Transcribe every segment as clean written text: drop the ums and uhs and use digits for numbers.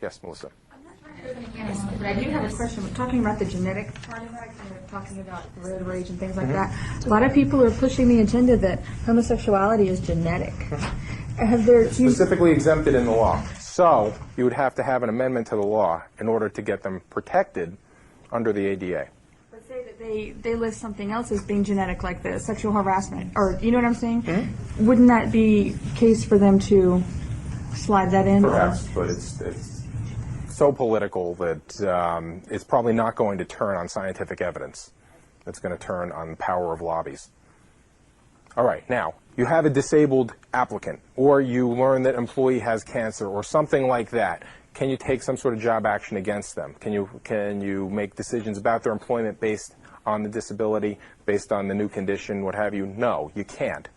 Yes, Melissa. But I do have a question. We're talking about the genetic part of that, talking about road rage and things like that. A lot of people are pushing the agenda that homosexuality is genetic. Have there Specifically exempted in the law. So you would have to have an amendment to the law in order to get them protected under the ADA. Let's say that they list something else as being genetic, like the sexual harassment, or you know what I'm saying? Mm-hmm. Wouldn't that be case for them to slide that in? Perhaps, but it's so political that it's probably not going to turn on scientific evidence. It's going to turn on the power of lobbies. All right, now, you have a disabled applicant, or you learn that employee has cancer, or something like that. Can you take some sort of job action against them? Can you make decisions about their employment based on the disability, based on the new condition, what have you? No, you can't.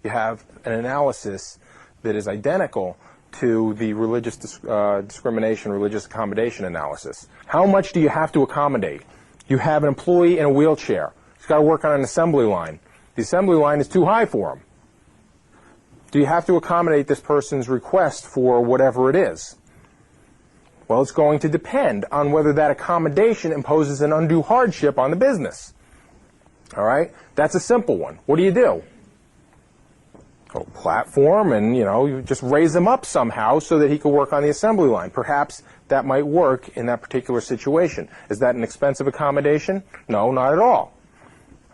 You have an analysis that is identical to the religious discrimination, religious accommodation analysis. How much do you have to accommodate? You have an employee in a wheelchair. He's got to work on an assembly line. The assembly line is too high for him. Do you have to accommodate this person's request for whatever it is? Well, it's going to depend on whether that accommodation imposes an undue hardship on the business. All right? That's a simple one. What do? Go platform and, you just raise him up somehow so that he can work on the assembly line. Perhaps that might work in that particular situation. Is that an expensive accommodation? No, not at all.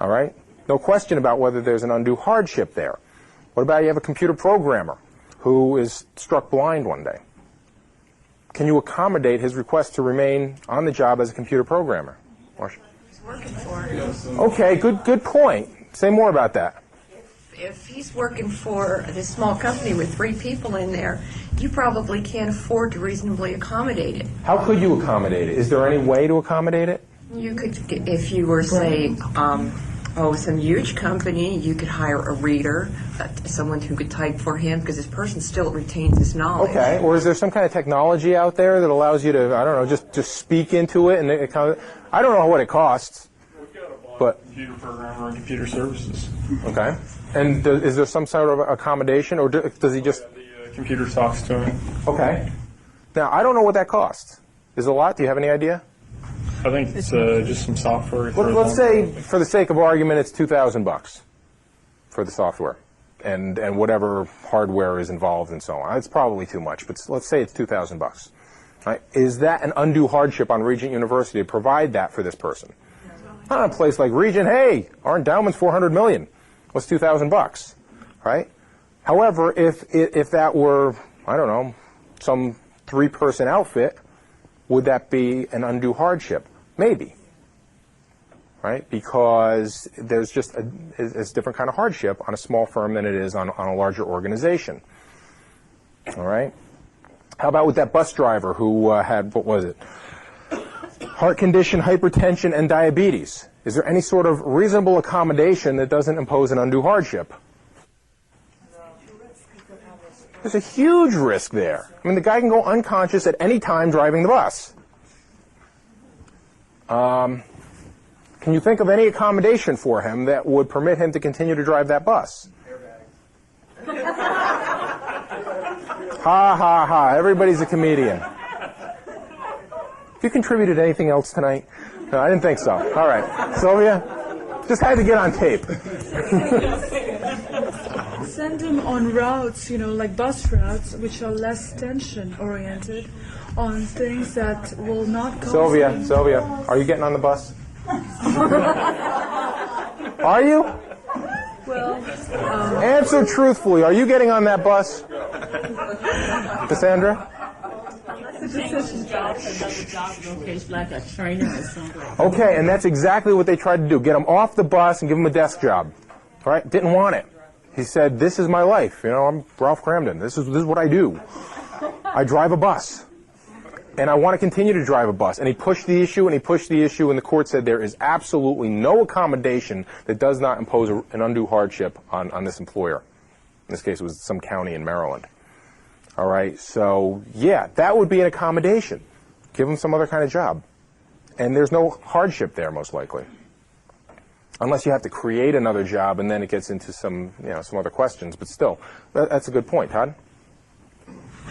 All right? No question about whether there's an undue hardship there. What about you have a computer programmer who is struck blind one day? Can you accommodate his request to remain on the job as a computer programmer? Marcia? He's working for it. Okay, good point. Say more about that. If he's working for this small company with 3 people in there, you probably can't afford to reasonably accommodate it. How could you accommodate it? Is there any way to accommodate it? You could, if you were, say, some huge company, you could hire a reader, someone who could type for him, because this person still retains his knowledge. Okay, or is there some kind of technology out there that allows you to, I don't know, just speak into it? And I don't know what it costs. We've got a but computer programmer and computer services. Okay. And is there some sort of accommodation, or does he just... The computer talks to him. Okay. Now, I don't know what that costs. Is it a lot? Do you have any idea? I think it's just some software. Let's say, for the sake of argument, it's $2,000 for the software and whatever hardware is involved and so on. It's probably too much, but let's say it's $2,000. Right? Is that an undue hardship on Regent University to provide that for this person? Not in a place like Regent. Hey, our endowment's $400 million. What's $2,000? Right? However, if that were, I don't know, some 3-person outfit, would that be an undue hardship? Maybe, right? Because there's just it's a different kind of hardship on a small firm than it is on a larger organization. All right? How about with that bus driver who had, what was it? Heart condition, hypertension, and diabetes. Is there any sort of reasonable accommodation that doesn't impose an undue hardship? There's a huge risk there. I mean, the guy can go unconscious at any time driving the bus. Can you think of any accommodation for him that would permit him to continue to drive that bus? Ha, ha, ha. Everybody's a comedian. Have you contributed anything else tonight? No, I didn't think so. All right. Sylvia? Just had to get on tape. Send them on routes, like bus routes, which are less tension-oriented, on things that will not cause... Sylvia, are you getting on the bus? Are you? Well... Answer truthfully. Are you getting on that bus? Cassandra? Okay, and that's exactly what they tried to do. Get him off the bus and give him a desk job. All right? Didn't want it. He said, this is my life. I'm Ralph Cramden. This is what I do. I drive a bus. And I want to continue to drive a bus. And he pushed the issue, and the court said there is absolutely no accommodation that does not impose an undue hardship on this employer. In this case, it was some county in Maryland. All right, so, yeah, that would be an accommodation. Give him some other kind of job. And there's no hardship there, most likely. Unless you have to create another job, and then it gets into some other questions. But still, that's a good point. Todd?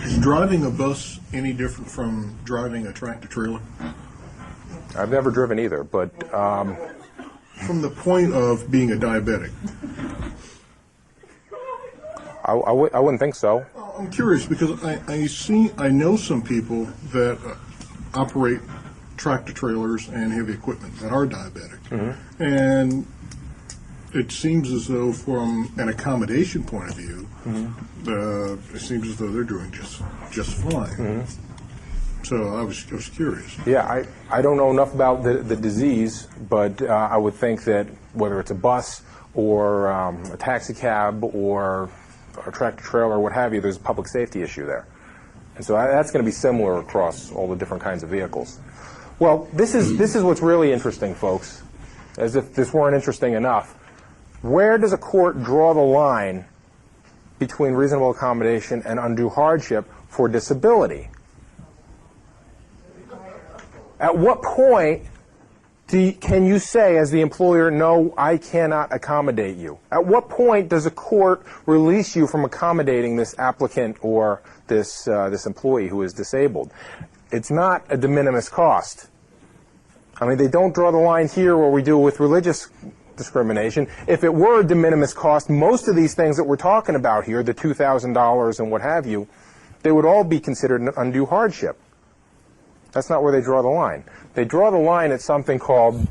Is driving a bus any different from driving a tractor trailer? I've never driven either, but From the point of being a diabetic. I wouldn't think so. I'm curious because I know some people that operate tractor trailers and heavy equipment that are diabetic. Mm-hmm. And it seems as though from an accommodation point of view, it seems as though they're doing just fine. Mm-hmm. So I was curious. Yeah, I don't know enough about the disease, but I would think that whether it's a bus or a taxi cab or a tractor trailer or what have you, there's a public safety issue there. And so that's going to be similar across all the different kinds of vehicles. Well, this is what's really interesting, folks, as if this weren't interesting enough. Where does a court draw the line between reasonable accommodation and undue hardship for disability? At what point can you say as the employer, no, I cannot accommodate you? At what point does a court release you from accommodating this applicant or this employee who is disabled? It's not a de minimis cost. I mean, they don't draw the line here where we do with religious discrimination. If it were a de minimis cost, most of these things that we're talking about here, the $2,000 and what have you, they would all be considered an undue hardship. That's not where they draw the line. They draw the line at something called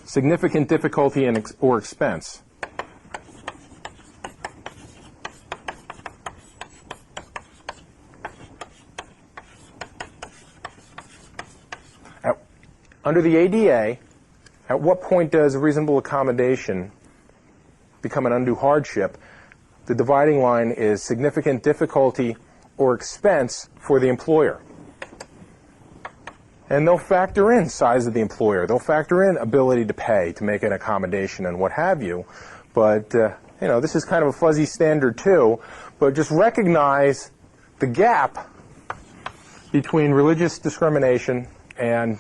significant difficulty or expense. Under the ADA, at what point does a reasonable accommodation become an undue hardship? The dividing line is significant difficulty or expense for the employer. And they'll factor in size of the employer. They'll factor in ability to pay, to make an accommodation and what have you. But, this is kind of a fuzzy standard too. But just recognize the gap between religious discrimination and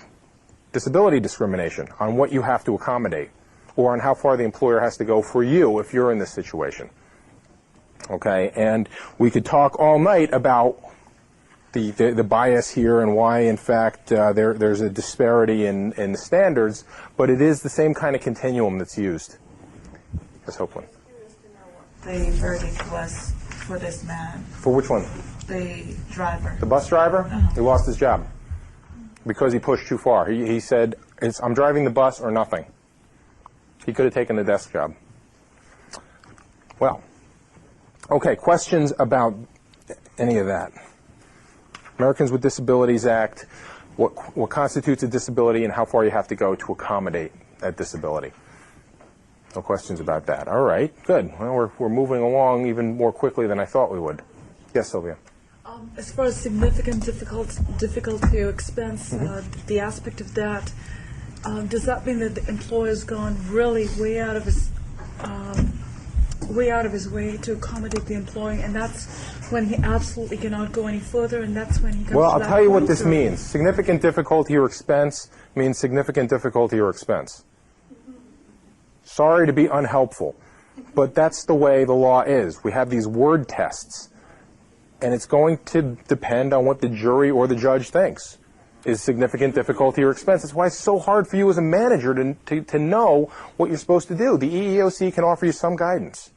disability discrimination on what you have to accommodate or on how far the employer has to go for you if you're in this situation. Okay? And we could talk all night about the bias here and why, in fact, there's a disparity in the standards, but it is the same kind of continuum that's used. Yes, Hopeland. The verdict was for this man, For which one? the driver. The bus driver? He lost his job because he pushed too far. He said, I'm driving the bus or nothing. He could have taken the desk job. Well, okay, questions about any of that? Americans with Disabilities Act, what constitutes a disability and how far you have to go to accommodate that disability. No questions about that. All right, good. Well, we're moving along even more quickly than I thought we would. Yes, Sylvia. As far as significant difficulty or expense, the aspect of that, does that mean that the employer's gone really way out of his way to accommodate the employee, and that's when he absolutely cannot go any further, and that's when he comes Well, to I'll that tell you what point, this or- means. Significant difficulty or expense means significant difficulty or expense. Sorry to be unhelpful, but that's the way the law is. We have these word tests, and it's going to depend on what the jury or the judge thinks is significant difficulty or expense. That's why it's so hard for you as a manager to know what you're supposed to do. The EEOC can offer you some guidance.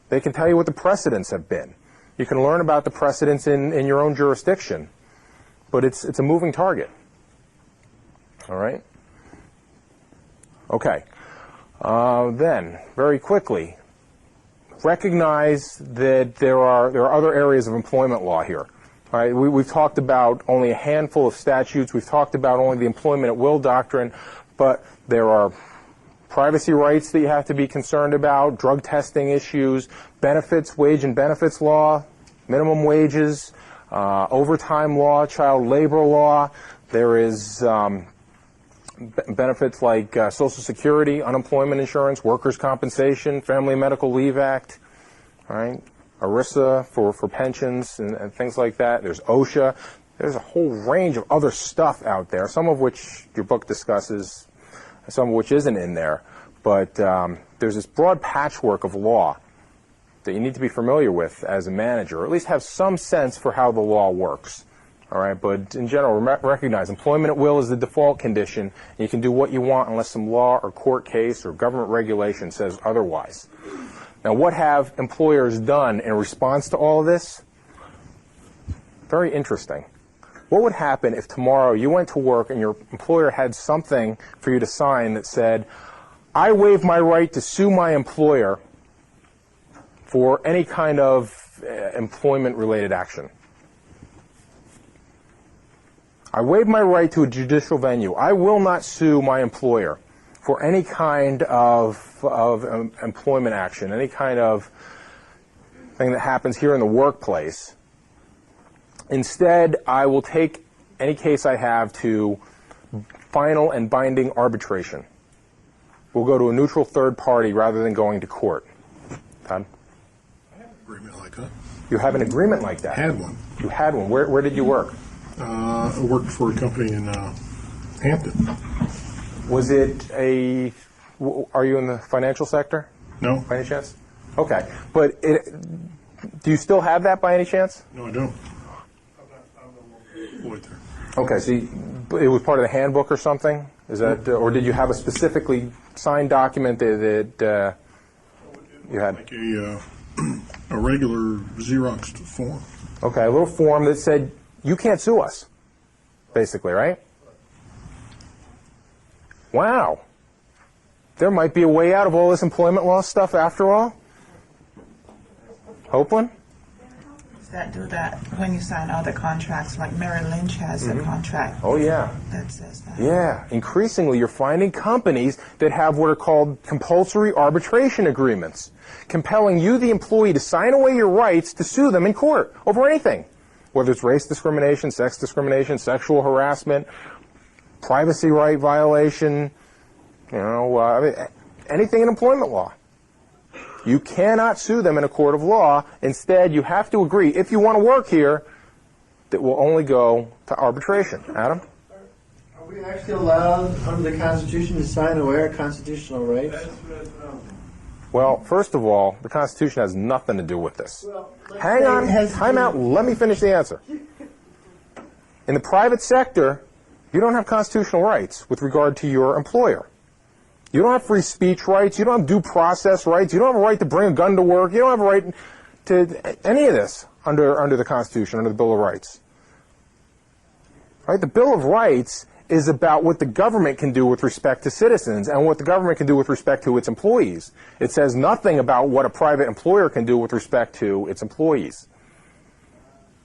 They can tell you what the precedents have been. You can learn about the precedents in your own jurisdiction, but it's a moving target. All right? Okay. Then, very quickly, recognize that there are other areas of employment law here. All right? We've talked about only a handful of statutes. We've talked about only the employment at will doctrine, but there are privacy rights that you have to be concerned about, drug testing issues, benefits, wage and benefits law, minimum wages, overtime law, child labor law. There is benefits like Social Security, unemployment insurance, workers' compensation, Family and Medical Leave Act, all right? ERISA for pensions and things like that. There's OSHA. There's a whole range of other stuff out there, some of which your book discusses, some of which isn't in there. But there's this broad patchwork of law that you need to be familiar with as a manager, or at least have some sense for how the law works. All right, but in general, recognize employment at will is the default condition, and you can do what you want unless some law or court case or government regulation says otherwise. Now, what have employers done in response to all of this? Very interesting. What would happen if tomorrow you went to work and your employer had something for you to sign that said, I waive my right to sue my employer for any kind of employment-related action. I waive my right to a judicial venue. I will not sue my employer for any kind of employment action, any kind of thing that happens here in the workplace. Instead, I will take any case I have to final and binding arbitration. We'll go to a neutral third party rather than going to court. Todd? Agreement like that. You have an agreement like that? Had one. You had one. Where did you work? I worked for a company in Hampton. Was it a, are you in the financial sector No? by any chance? Okay. But do you still have that by any chance? No, I don't. I'm employed there. Okay, so it was part of the handbook or something? Is that, or did you have a specifically signed document that you had? Like a regular Xerox form. Okay, a little form that said, you can't sue us, basically, right? Wow. There might be a way out of all this employment law stuff after all? Hopeland? That do that when you sign other contracts, like Merrill Lynch has a contract Oh, yeah. that says that. Yeah. Increasingly, you're finding companies that have what are called compulsory arbitration agreements, compelling you, the employee, to sign away your rights to sue them in court over anything, whether it's race discrimination, sex discrimination, sexual harassment, privacy right violation, anything in employment law. You cannot sue them in a court of law. Instead, you have to agree, if you want to work here, that will only go to arbitration. Adam? Are we actually allowed under the Constitution to sign away our constitutional rights? Well, first of all, the Constitution has nothing to do with this. Well, Hang on, time out, let me finish the answer. In the private sector, you don't have constitutional rights with regard to your employer. You don't have free speech rights, you don't have due process rights, you don't have a right to bring a gun to work, you don't have a right to any of this under the Constitution, under the Bill of Rights. Right? The Bill of Rights is about what the government can do with respect to citizens and what the government can do with respect to its employees. It says nothing about what a private employer can do with respect to its employees.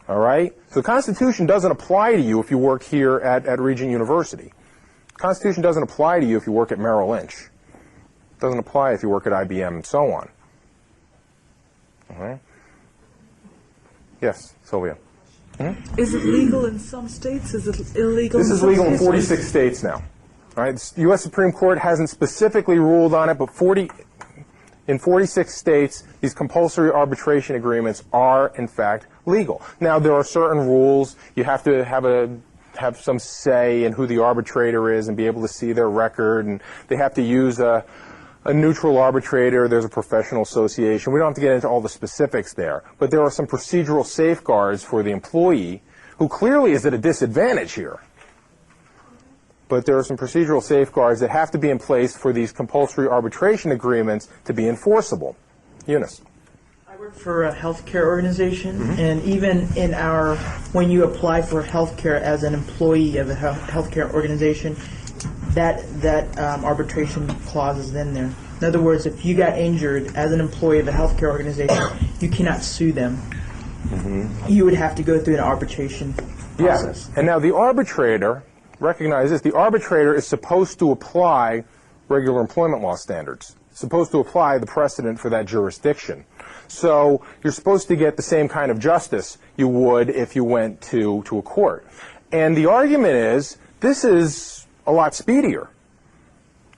All right? So the Constitution doesn't apply to you if you work here at Regent University. The Constitution doesn't apply to you if you work at Merrill Lynch. It doesn't apply if you work at IBM and so on. All right? Yes, Sylvia. Is it legal in some states? Is it illegal This in is some legal in states? 46 states now. All right? The U.S. Supreme Court hasn't specifically ruled on it, but in 46 states, these compulsory arbitration agreements are, in fact, legal. Now, there are certain rules. You have to have some say in who the arbitrator is and be able to see their record, and they have to use a neutral arbitrator. There's a professional association. We don't have to get into all the specifics there, but there are some procedural safeguards for the employee who clearly is at a disadvantage here. But there are some procedural safeguards that have to be in place for these compulsory arbitration agreements to be enforceable. Eunice. I work for a healthcare organization, and even in when you apply for healthcare as an employee of a healthcare organization, that arbitration clause is in there. In other words, if you got injured as an employee of a healthcare organization, you cannot sue them. You would have to go through an arbitration process. And now the arbitrator, recognize this, the arbitrator is supposed to apply regular employment law standards. Supposed to apply the precedent for that jurisdiction. So you're supposed to get the same kind of justice you would if you went to a court. And the argument is, this is a lot speedier.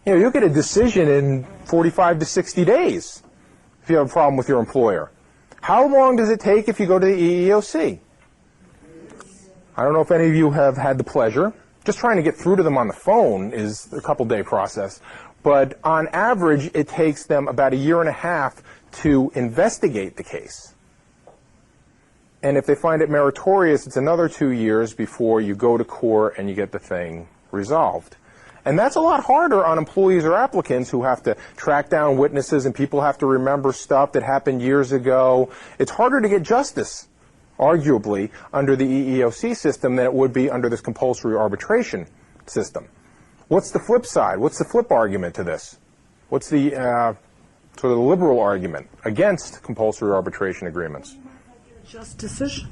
You'll get a decision in 45 to 60 days if you have a problem with your employer. How long does it take if you go to the EEOC? I don't know if any of you have had the pleasure. Just trying to get through to them on the phone is a couple-day process. but on average, it takes them about a year and a half to investigate the case. And if they find it meritorious, it's another 2 years before you go to court and you get the thing resolved. And that's a lot harder on employees or applicants who have to track down witnesses and people have to remember stuff that happened years ago. It's harder to get justice, arguably, under the EEOC system than it would be under this compulsory arbitration system. What's the flip side? What's the flip argument to this? What's the sort of the liberal argument against compulsory arbitration agreements? Just decision.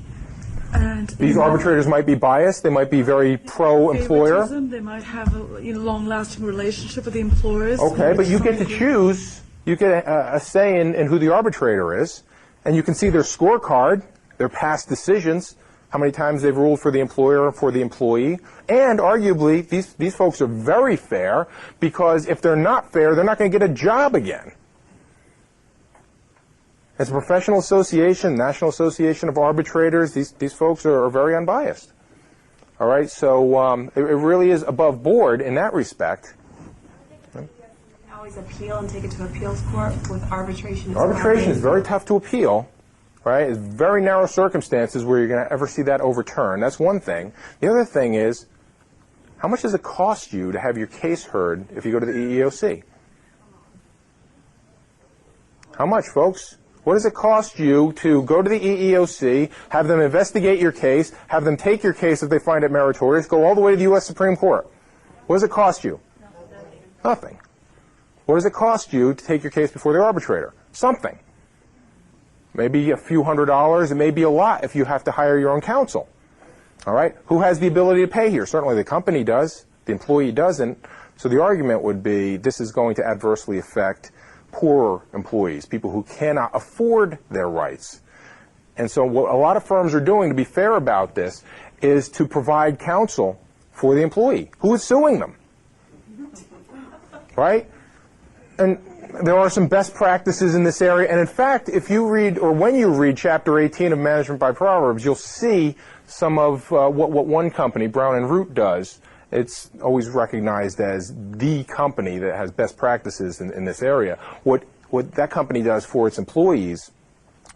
And These arbitrators might be biased. They might be very pro-employer. favoritism, they might have a long-lasting relationship with the employers. Okay, but you get to choose. You get a say in who the arbitrator is, and you can see their scorecard, their past decisions, how many times they've ruled for the employer or for the employee. And arguably, these folks are very fair, because if they're not fair, they're not going to get a job again. As a professional association, National Association of Arbitrators, these folks are very unbiased. All right, so it really is above board in that respect. Always appeal and take it to appeals court with arbitration. Arbitration is very tough to appeal, right? It's very narrow circumstances where you're going to ever see that overturned. That's one thing. The other thing is, how much does it cost you to have your case heard if you go to the EEOC? How much, folks? What does it cost you to go to the EEOC, have them investigate your case, have them take your case if they find it meritorious, go all the way to the U.S. Supreme Court? What does it cost you? Nothing. What does it cost you to take your case before the arbitrator? Something. Maybe a few $100s. It may be a lot if you have to hire your own counsel. All right? Who has the ability to pay here? Certainly the company does. The employee doesn't. So the argument would be this is going to adversely affect poorer employees, people who cannot afford their rights. And so what a lot of firms are doing, to be fair about this, is to provide counsel for the employee who is suing them. Right? And there are some best practices in this area. And in fact, if you read, or when you read Chapter 18 of Management by Proverbs, you'll see some of what one company, Brown and Root, does. It's always recognized as the company that has best practices in this area. What that company does for its employees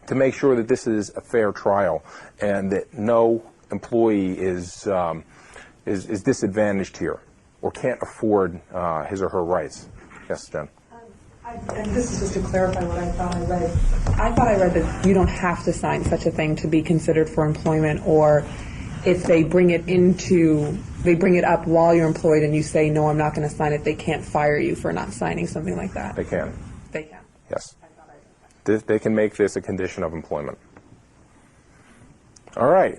to make sure that this is a fair trial and that no employee is disadvantaged here or can't afford his or her rights. Yes, Jen. And this is just to clarify what I thought I read. I thought I read that you don't have to sign such a thing to be considered for employment, or if they bring it up while you're employed and you say, no, I'm not going to sign it, they can't fire you for not signing something like that. They can. They can. Yes. They can make this a condition of employment. All right.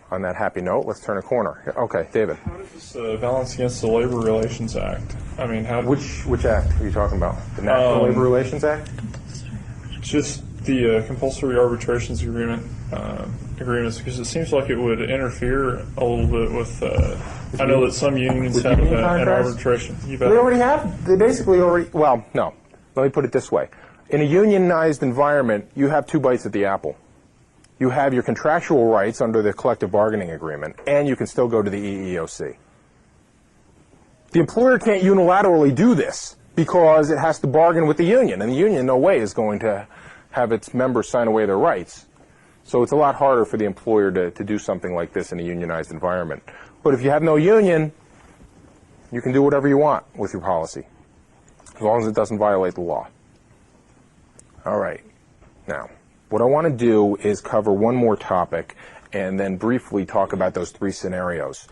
On that happy note, let's turn a corner. Okay, David. How does this balance against the Labor Relations Act? I mean, how... Which act are you talking about? The National Labor Relations Act? Just the compulsory arbitrations agreements, because it seems like it would interfere a little bit with... I know that some unions have an arbitration. They already have. They basically already... Well, no. Let me put it this way. In a unionized environment, you have two bites at the apple. You have your contractual rights under the collective bargaining agreement, and you can still go to the EEOC. The employer can't unilaterally do this because it has to bargain with the union, and the union in no way is going to have its members sign away their rights. So it's a lot harder for the employer to do something like this in a unionized environment. But if you have no union, you can do whatever you want with your policy, as long as it doesn't violate the law. All right. Now, what I want to do is cover one more topic and then briefly talk about those three scenarios.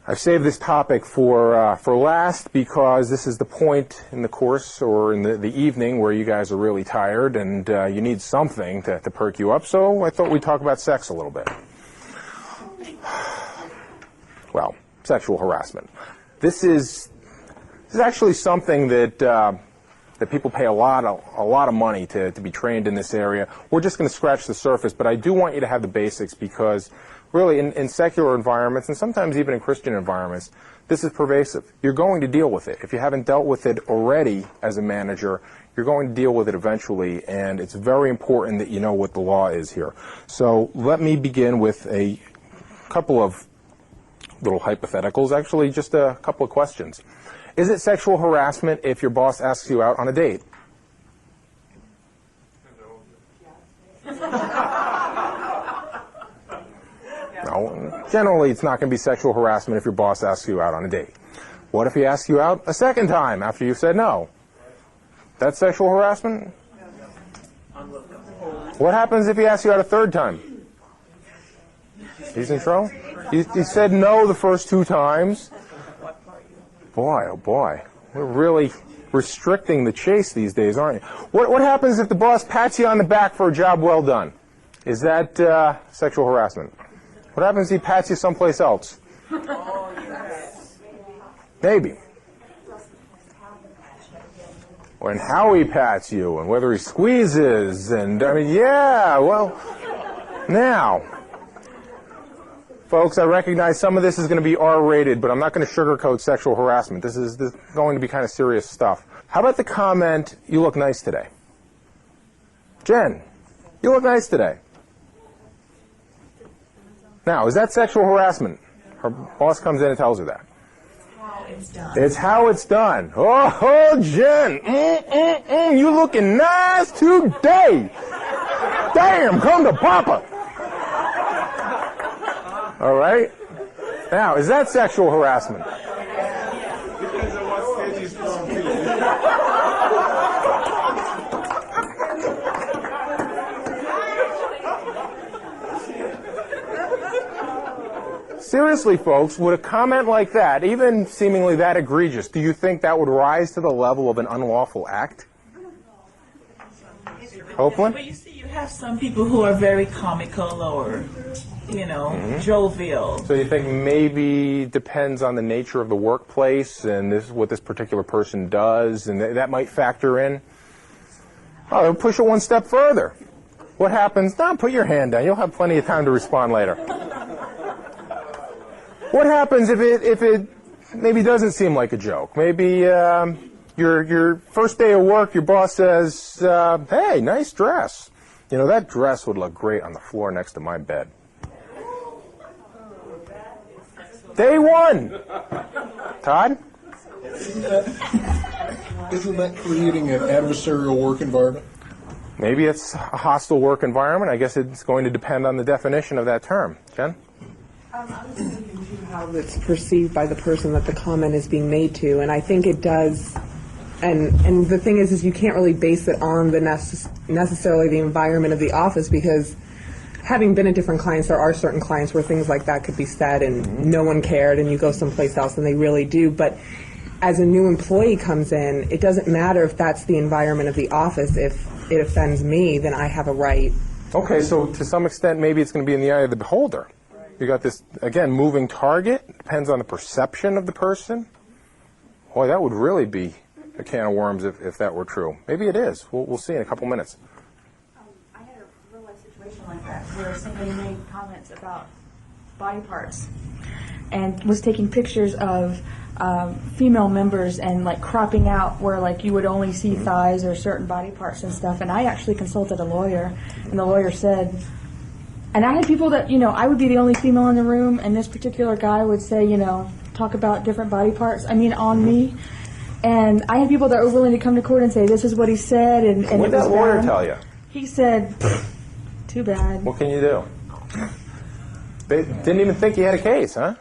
I've saved this topic for last because this is the point in the course or in the evening where you guys are really tired and you need something to perk you up. So I thought we'd talk about sex a little bit. Well, sexual harassment. This is actually something that people pay a lot of money to be trained in this area. We're just going to scratch the surface, but I do want you to have the basics because really in secular environments and sometimes even in Christian environments, this is pervasive. You're going to deal with it. If you haven't dealt with it already as a manager, you're going to deal with it eventually, and it's very important that you know what the law is here. So let me begin with a couple of little hypotheticals, actually just a couple of questions. Is it sexual harassment if your boss asks you out on a date? No, generally it's not going to be sexual harassment if your boss asks you out on a date. What if he asks you out a second time after you've said no? That's sexual harassment? What happens if he asks you out a third time? He's in trouble? He said no the first 2 times. Boy, oh boy. We're really restricting the chase these days, aren't you? What happens if the boss pats you on the back for a job well done? Is that sexual harassment? What happens if he pats you someplace else? Maybe. And how he pats you, and whether he squeezes, and I mean, yeah, well, now, folks, I recognize some of this is going to be R-rated, but I'm not going to sugarcoat sexual harassment. This is going to be kind of serious stuff. How about the comment, "You look nice today"? Jen, you look nice today. Now, is that sexual harassment? Her boss comes in and tells her that. It's how it's done. Oh, Jen, you looking nice today. Damn, come to Papa. All right? Now, is that sexual harassment? Depends on what stage he's from, Seriously, folks, would a comment like that, even seemingly that egregious, do you think that would rise to the level of an unlawful act? Copeland? But you see, you have some people who are very comical or, jovial. So you think maybe depends on the nature of the workplace and this is what this particular person does, and that might factor in? Oh, they'll push it one step further. What happens? No, put your hand down. You'll have plenty of time to respond later. What happens if it maybe doesn't seem like a joke? Maybe your first day of work, your boss says, "Hey, nice dress. You know, that dress would look great on the floor next to my bed." Day 1. Todd? Isn't that creating an adversarial work environment? Maybe it's a hostile work environment. I guess it's going to depend on the definition of that term. Jen? I was thinking too how it's perceived by the person that the comment is being made to, and I think it does. And the thing is you can't really base it on the necessarily the environment of the office, because having been at different clients, there are certain clients where things like that could be said and no one cared, and you go someplace else and they really do. But as a new employee comes in, it doesn't matter if that's the environment of the office. If it offends me, then I have a right. Okay, so to some extent, maybe it's going to be in the eye of the beholder. You got this, again, moving target. Depends on the perception of the person. Boy, that would really be a can of worms if that were true. Maybe it is. We'll see in a couple minutes. I had a real life situation like that where somebody made comments about body parts and was taking pictures of female members and like cropping out where like you would only see thighs or certain body parts and stuff. And I actually consulted a lawyer, and the lawyer said, and I had people that, I would be the only female in the room, and this particular guy would say, talk about different body parts, on me. And I had people that were willing to come to court and say, this is what he said, and What did that lawyer tell you? He said, too bad. What can you do? They didn't even think you had a case, huh?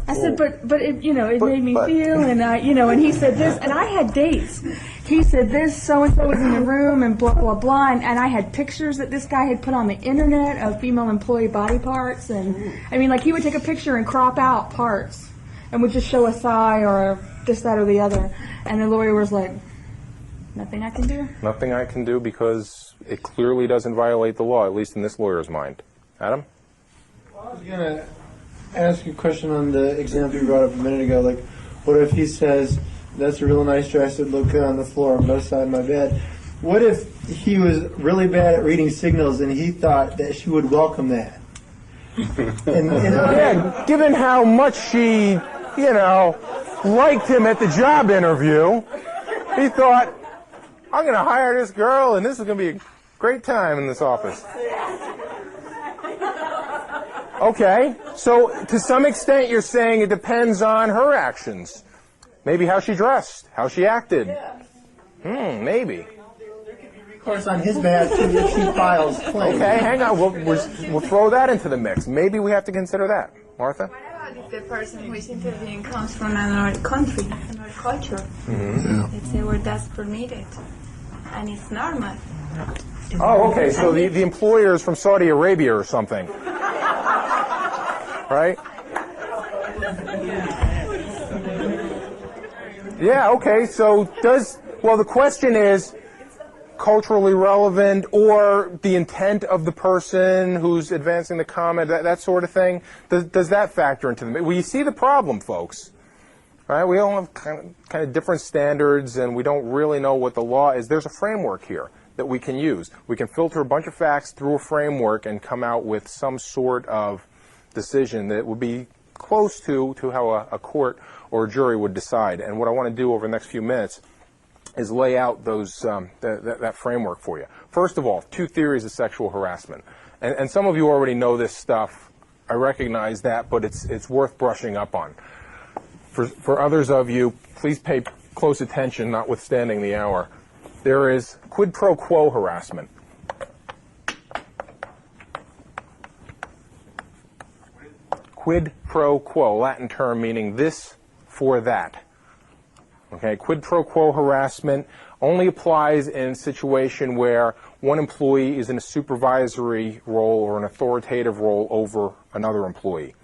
I said, but it, it made me feel, and and he said this, and I had dates. He said this, so-and-so was in the room, and blah, blah, blah, and I had pictures that this guy had put on the internet of female employee body parts, and, he would take a picture and crop out parts, and would just show a thigh or this, that, or the other, and the lawyer was like, nothing I can do? Nothing I can do because it clearly doesn't violate the law, at least in this lawyer's mind. Adam? Well, I was going to ask you a question on the example you brought up a minute ago. Like, what if he says, that's a real nice dress, it would look good on the floor on both sides of my bed? What if he was really bad at reading signals and he thought that she would welcome that? Yeah, given how much she, liked him at the job interview, he thought, I'm going to hire this girl and this is going to be a great time in this office. Okay, so to some extent you're saying it depends on her actions. Maybe how she dressed, how she acted. Maybe. Of course, on his behalf, too, if he files claims. Okay, hang on. We'll throw that into the mix. Maybe we have to consider that. Martha? What about if the person who is interviewing comes from another country, another culture? Let's say where that's permitted, and it's normal. Oh, okay. So the employer is from Saudi Arabia or something, right? Yeah. Okay. So the question is culturally relevant, or the intent of the person who's advancing the comment, that sort of thing. Does that factor into the? Well, you see the problem, folks. Right? We all have kind of different standards, and we don't really know what the law is. There's a framework here that we can use. We can filter a bunch of facts through a framework and come out with some sort of decision that would be close to how a court or a jury would decide. And what I want to do over the next few minutes is lay out that framework for you. First of all, 2 theories of sexual harassment. And some of you already know this stuff. I recognize that, but it's worth brushing up on. For others of you, please pay close attention, notwithstanding the hour. There is quid pro quo harassment. Quid pro quo, Latin term meaning this for that. Okay, quid pro quo harassment only applies in a situation where one employee is in a supervisory role or an authoritative role over another employee.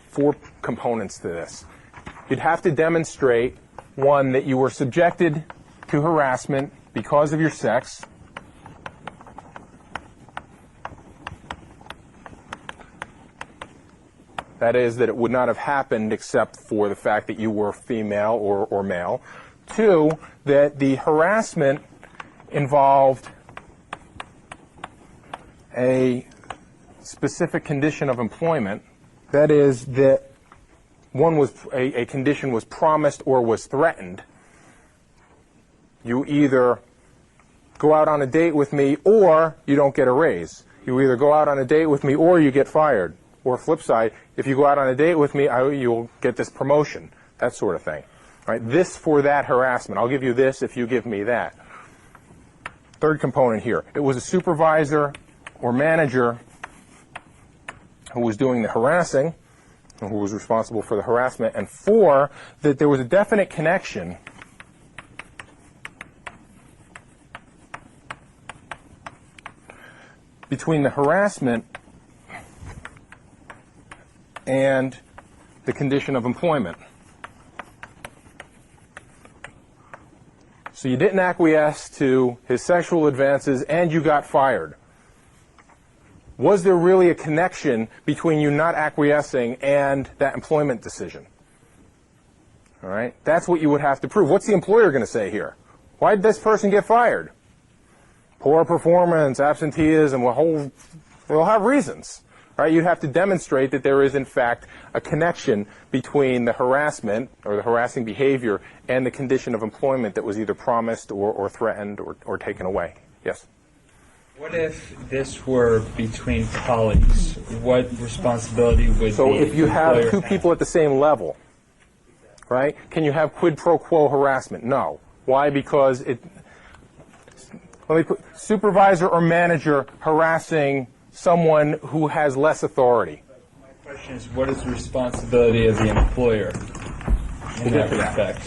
4 components to this. You'd have to demonstrate, 1, that you were subjected to harassment because of your sex. That is, that it would not have happened except for the fact that you were female or male. 2, that the harassment involved a specific condition of employment. That is, that a condition was promised or was threatened. You either go out on a date with me or you don't get a raise. You either go out on a date with me or you get fired. Or flip side, if you go out on a date with me, you'll get this promotion, that sort of thing. Right? This for that harassment. I'll give you this if you give me that. 3rd component here. It was a supervisor or manager who was doing the harassing, and who was responsible for the harassment. And 4, that there was a definite connection between the harassment and the condition of employment. So you didn't acquiesce to his sexual advances and you got fired. Was there really a connection between you not acquiescing and that employment decision? All right? That's what you would have to prove. What's the employer going to say here? Why did this person get fired? Poor performance, absenteeism, they'll have reasons. Right? You'd have to demonstrate that there is, in fact, a connection between the harassment or the harassing behavior and the condition of employment that was either promised or threatened or taken away. Yes? What if this were between colleagues? What responsibility would So if you have 2 people at the same level, right, can you have quid pro quo harassment? No. Why? Because supervisor or manager harassing someone who has less authority. My question is, what is the responsibility of the employer in that respect?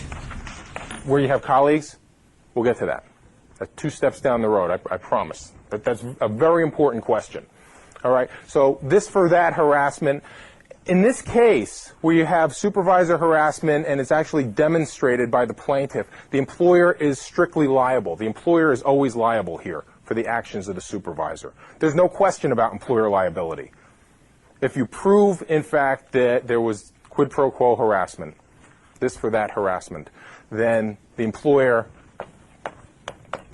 Where you have colleagues, we'll get to that. That's 2 steps down the road, I promise. But that's a very important question. All right, so this for that harassment. In this case, where you have supervisor harassment and it's actually demonstrated by the plaintiff, the employer is strictly liable. The employer is always liable here for the actions of the supervisor. There's no question about employer liability. If you prove, in fact, that there was quid pro quo harassment, this for that harassment, then the employer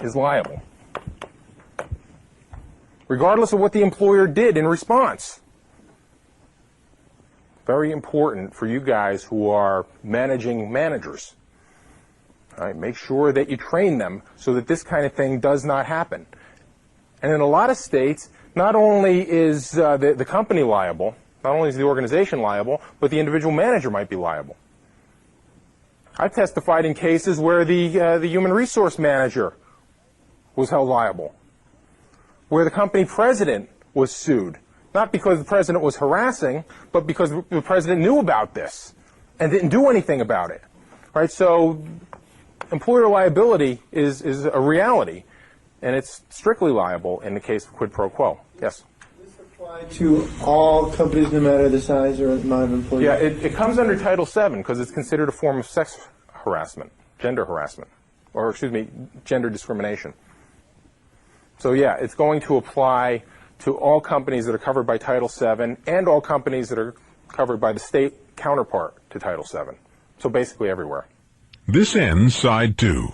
is liable, regardless of what the employer did in response. Very important for you guys who are managing managers. All right, make sure that you train them so that this kind of thing does not happen. And in a lot of states, not only is the company liable, not only is the organization liable, but the individual manager might be liable. I've testified in cases where the human resource manager was held liable, where the company president was sued, not because the president was harassing, but because the president knew about this and didn't do anything about it. Right? So employer liability is a reality, and it's strictly liable in the case of quid pro quo. Yes? Does this apply to all companies, no matter the size or amount of employees? Yeah, it comes under Title VII because it's considered a form of sex harassment, gender harassment, or excuse me, gender discrimination. So yeah, it's going to apply to all companies that are covered by Title VII and all companies that are covered by the state counterpart to Title VII. So basically everywhere. This ends Side 2.